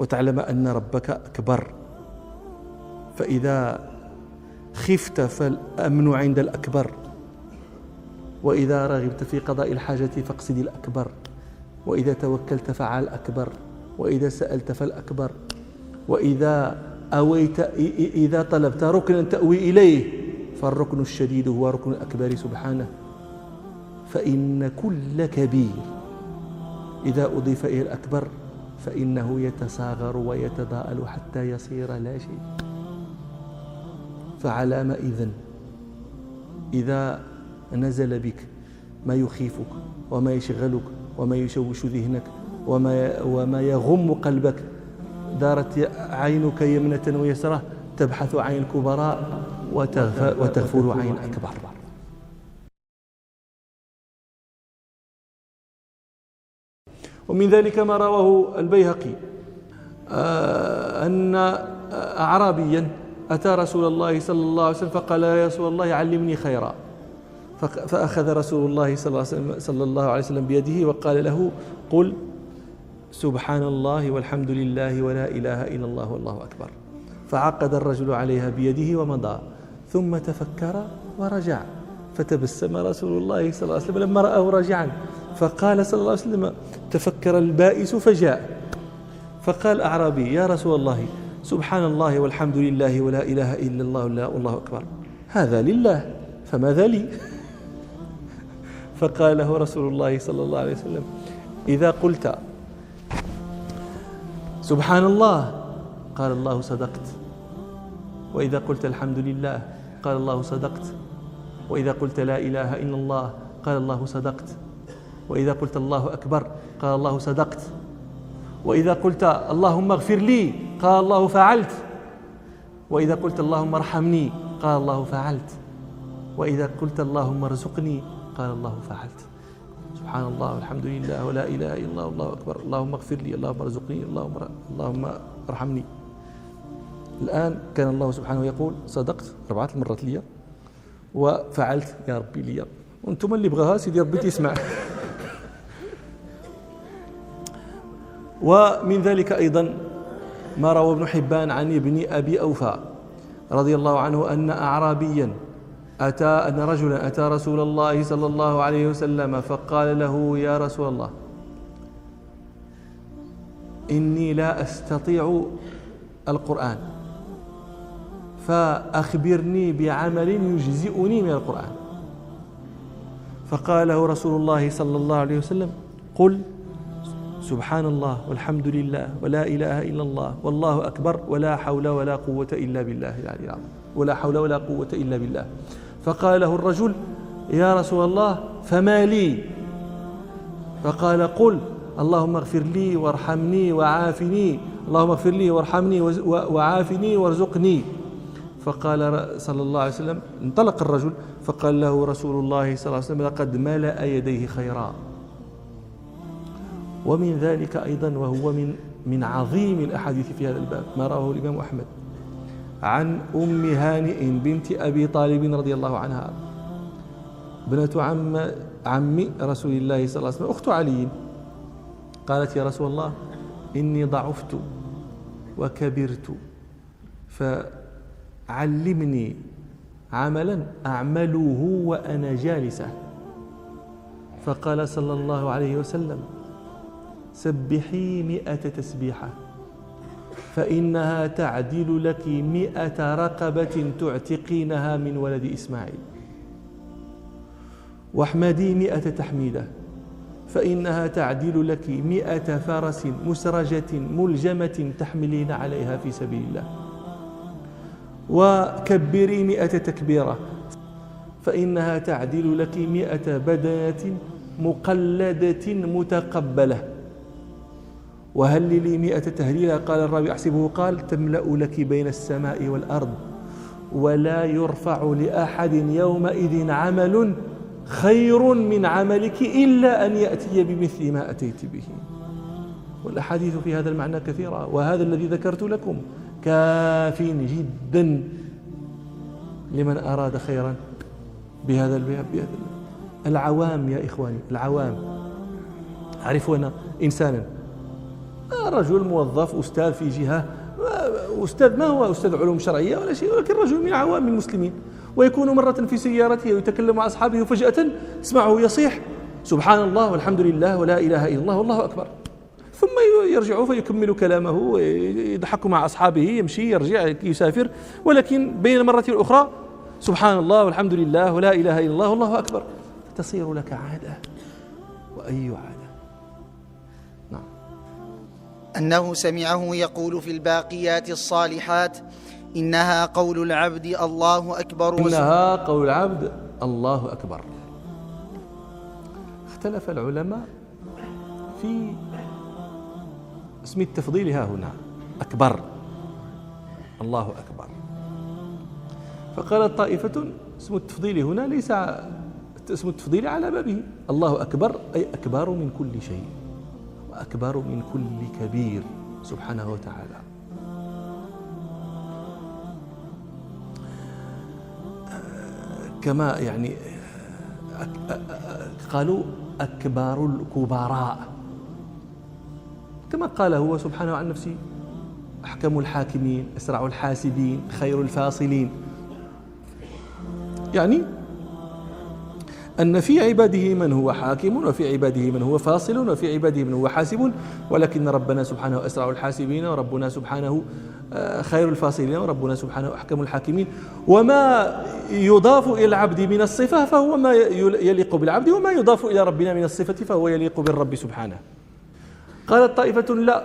وتعلم أن ربك أكبر. فإذا خفت فالأمن عند الأكبر، وإذا رغبت في قضاء الحاجة فاقصد الأكبر، وإذا توكلت فعلى الأكبر، وإذا سألت فالأكبر، وإذا أويت إذا طلبت ركنا تأوي إليه فالركن الشديد هو ركن الأكبر سبحانه. فإن كل كبير إذا أضيف إلى الأكبر فإنه يتصاغر ويتضاءل حتى يصير لا شيء. فعلام إذا نزل بك ما يخيفك وما يشغلك وما يشوش ذهنك وما يغم قلبك، دارت عينك يمنة ويسرة تبحث عن الكبراء وتغفل عن الأكبر. ومن ذلك ما رواه البيهقي أن أعرابيا أتى رسول الله صلى الله عليه وسلم فقال: يا رسول الله علمني خيرا. فأخذ رسول الله صلى الله عليه وسلم بيده وقال له: قل سبحان الله والحمد لله ولا إله إلا الله والله أكبر. فعقد الرجل عليها بيده ومضى، ثم تفكر ورجع، فتبسم رسول الله صلى الله عليه وسلم لما رآه راجعا، فقال صلى الله عليه وسلم: تفكر البائس فجاء. فقال أعرابي: يا رسول الله سبحان الله والحمد لله ولا إله إلا الله والله أكبر، هذا لله فماذا لي؟ فقال له رسول الله صلى الله عليه وسلم: إذا قلت سبحان الله قال الله صدقت، وإذا قلت الحمد لله قال الله صدقت، وإذا قلت لا إله إلا الله قال الله صدقت، وإذا قلت الله أكبر قال الله صدقت، وإذا قلت اللهم اغفر لي قال الله فعلت، وإذا قلت اللهم ارحمني قال الله فعلت، وإذا قلت اللهم ارزقني قال الله فعلت. سبحان الله والحمد لله ولا إله إلا الله والله أكبر، اللهم اغفر لي، اللهم ارزقني، اللهم ارحمني. الآن كان الله سبحانه يقول: صدقت 4 مرات لي، وفعلت يا ربي لي، وانتم اللي بغاها سيدي ربي تسمع. ومن ذلك أيضا ما روى ابن حبان عن ابن أبي أوفى رضي الله عنه أن رجلا أتى رسول الله صلى الله عليه وسلم فقال له: يا رسول الله إني لا أستطيع القرآن، فأخبرني بعمل يجزئني من القرآن. فقال له رسول الله صلى الله عليه وسلم: قل سبحان الله والحمد لله ولا إله إلا الله والله أكبر ولا حول ولا قوة إلا بالله العلي العظيم، ولا حول ولا قوة إلا بالله. فقال له الرجل: يا رسول الله فما لي؟ فقال: قل اللهم اغفر لي وارحمني وعافني، اللهم اغفر لي وارحمني وعافني وارزقني. فقال صلى الله عليه وسلم، انطلق الرجل فقال له رسول الله صلى الله عليه وسلم: لقد ملأ يديه خيرا. ومن ذلك أيضا وهو من عظيم الأحاديث في هذا الباب ما رواه الإمام أحمد عن أم هانئ بنت أبي طالب رضي الله عنها، بنت عم رسول الله صلى الله عليه وسلم، أخت علي. قالت: يا رسول الله إني ضعفت وكبرت، فعلمني عملا أعمله وأنا جالسة. فقال صلى الله عليه وسلم: سبحي 100 تسبيحة، فإنها تعدل لك 100 رقبة تعتقينها من ولد إسماعيل. واحمدي 100 تحميدة، فإنها تعدل لك 100 فرس مسرجة ملجمة تحملين عليها في سبيل الله. وكبري 100 تكبيرة، فإنها تعدل لك 100 بدنة مقلدة متقبلة. وهللي 100 تهليلة. قال الراوي أحسبه قال: تملأ لك بين السماء والأرض، ولا يرفع لأحد يومئذ عمل خير من عملك إلا أن يأتي بمثل ما أتيت به. والأحاديث في هذا المعنى كثيرة، وهذا الذي ذكرت لكم كاف جدا لمن أراد خيرا بهذا الباب. العوام يا إخواني، العوام، أعرف أنا إنسانا رجل موظف أستاذ في جهة، أستاذ ما هو أستاذ علوم شرعية ولا شيء، ولكن رجل من عوام المسلمين، ويكون مرة في سيارته ويتكلم مع أصحابه وفجأة تسمعه يصيح سبحان الله والحمد لله ولا إله إلا الله والله أكبر، ثم يرجع فيكمل كلامه ويضحك مع أصحابه، يمشي يرجع يسافر، ولكن بين مرة الأخرى سبحان الله والحمد لله ولا إله إلا الله والله أكبر، تصير لك عادة. وأي عادة؟ نعم. أنه سمعه يقول في الباقيات الصالحات: إنها قول العبد الله أكبر، إنها قول العبد الله أكبر. اختلف العلماء في اسم التفضيل ها هنا، أكبر، الله أكبر. فقالت طائفة اسم التفضيل هنا ليس اسم التفضيل على بابه، الله أكبر أي أكبر من كل شيء وأكبر من كل كبير سبحانه وتعالى. كما يعني قالوا أكبر الكبراء، كما قال هو سبحانه عن نفسه: أحكم الحاكمين، أسرع الحاسبين، خير الفاصلين. يعني أن في عباده من هو حاكم، وفي عباده من هو فاصل، وفي عباده من هو حاسب، ولكن ربنا سبحانه أسرع الحاسبين، وربنا سبحانه خير الفاصلين، وربنا سبحانه أحكم الحاكمين. وما يضاف إلى العبد من الصفة فهو ما يليق بالعبد، وما يضاف إلى ربنا من الصفة فهو يليق بالرب سبحانه. قالت طائفة: لا،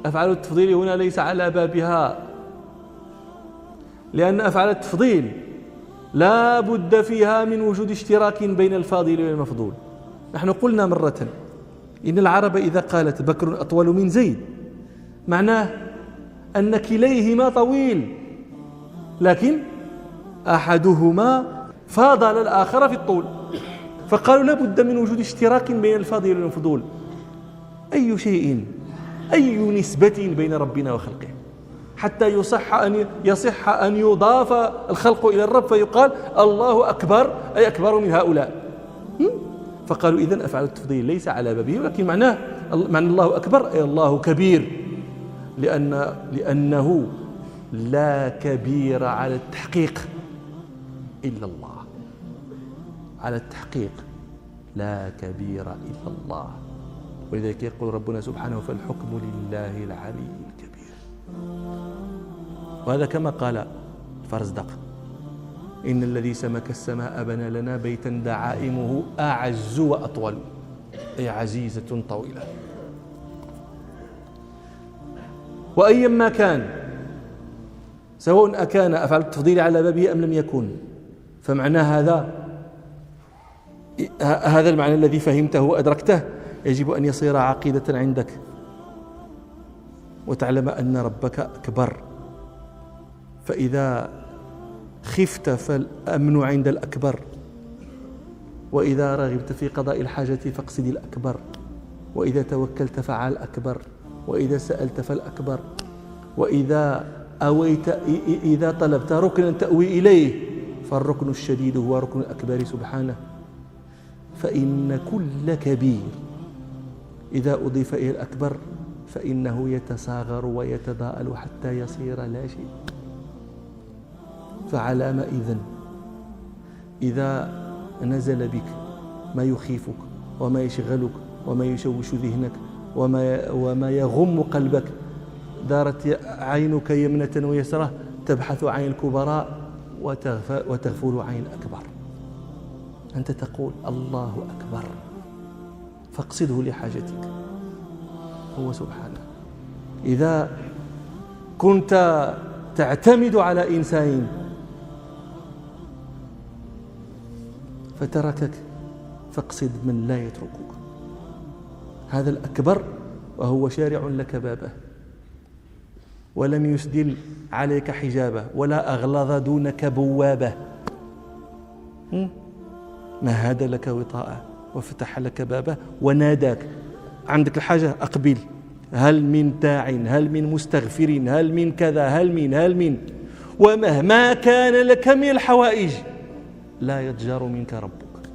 أفعال التفضيل هنا ليس على بابها، لأن أفعال التفضيل لا بد فيها من وجود اشتراك بين الفاضل والمفضول. نحن قلنا مرة إن العرب إذا قالت بكر أطول من زيد معناه أن كليهما طويل، لكن أحدهما فاضل الآخر في الطول، فقالوا لا بد من وجود اشتراك بين الفاضل والمفضول. أي شيء، أي نسبة بين ربنا وخلقه حتى يصح أن يضاف الخلق إلى الرب فيقال الله أكبر أي أكبر من هؤلاء. فقالوا إذن أفعال التفضيل ليس على بابه، ولكن معنى الله أكبر أي الله كبير، لأنه لا كبير على التحقيق إلا الله، على التحقيق لا كبير إلا الله. ولذلك يقول ربنا سبحانه: فالحكم لله العلي الكبير. وهذا كما قال الفرزدق: إن الذي سمك السماء بنى لنا بيتا دعائمه أعز وأطول، أي عزيزة طويلة. وأيما كان، سواء أكان أفعال التفضيل على بابه أم لم يكن، فمعنى هذا المعنى الذي فهمته وأدركته يجب أن يصير عقيدة عندك، وتعلم أن ربك أكبر. فإذا خفت فالأمن عند الأكبر، وإذا رغبت في قضاء الحاجة فاقصد الأكبر، وإذا توكلت فعلى الأكبر، وإذا سألت فالأكبر، وإذا أويت إذا طلبت ركنا تأوي إليه فالركن الشديد هو ركن الأكبر سبحانه. فإن كل كبير إذا أضيف إلى الأكبر فإنه يتصاغر ويتضاءل حتى يصير لا شيء. فعلام إذا نزل بك ما يخيفك وما يشغلك وما يشوش ذهنك وما يغم قلبك، دارت عينك يمنة ويسرة تبحث عن الكبراء وتغفل عن الأكبر. أنت تقول الله أكبر فاقصده لحاجتك هو سبحانه. إذا كنت تعتمد على إنسان فتركك فاقصد من لا يتركك. هذا الأكبر وهو شارع لك بابه ولم يسدل عليك حجابه ولا أغلظ دونك بوابه، مهد لك وطاءه وفتح لك بابه وناداك: عندك الحاجة أقبل، هل من داع، هل من مستغفر، هل من كذا، هل من ومهما كان لك من الحوائج لا يتجر منك ربك،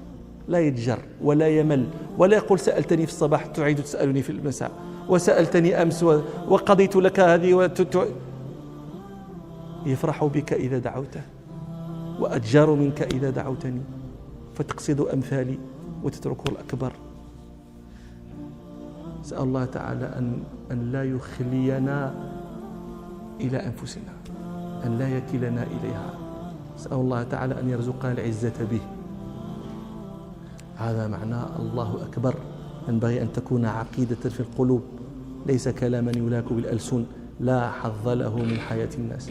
لا يتجر ولا يمل ولا يقول سألتني في الصباح تعيد تسألني في المساء وسألتني أمس وقضيت لك هذه يفرح بك إذا دعوته وأتجار منك إذا دعوتني، فتقصد أمثالي وتترك الأكبر. أسأل الله تعالى أن لا يخلينا إلى أنفسنا، أن لا يكلنا إليها. أسأل الله تعالى أن يرزقنا العزة به. هذا معنى الله أكبر. ينبغي أن تكون عقيدة في القلوب، ليس كلاما يلاك بالألسن لا حظ له من حياة الناس.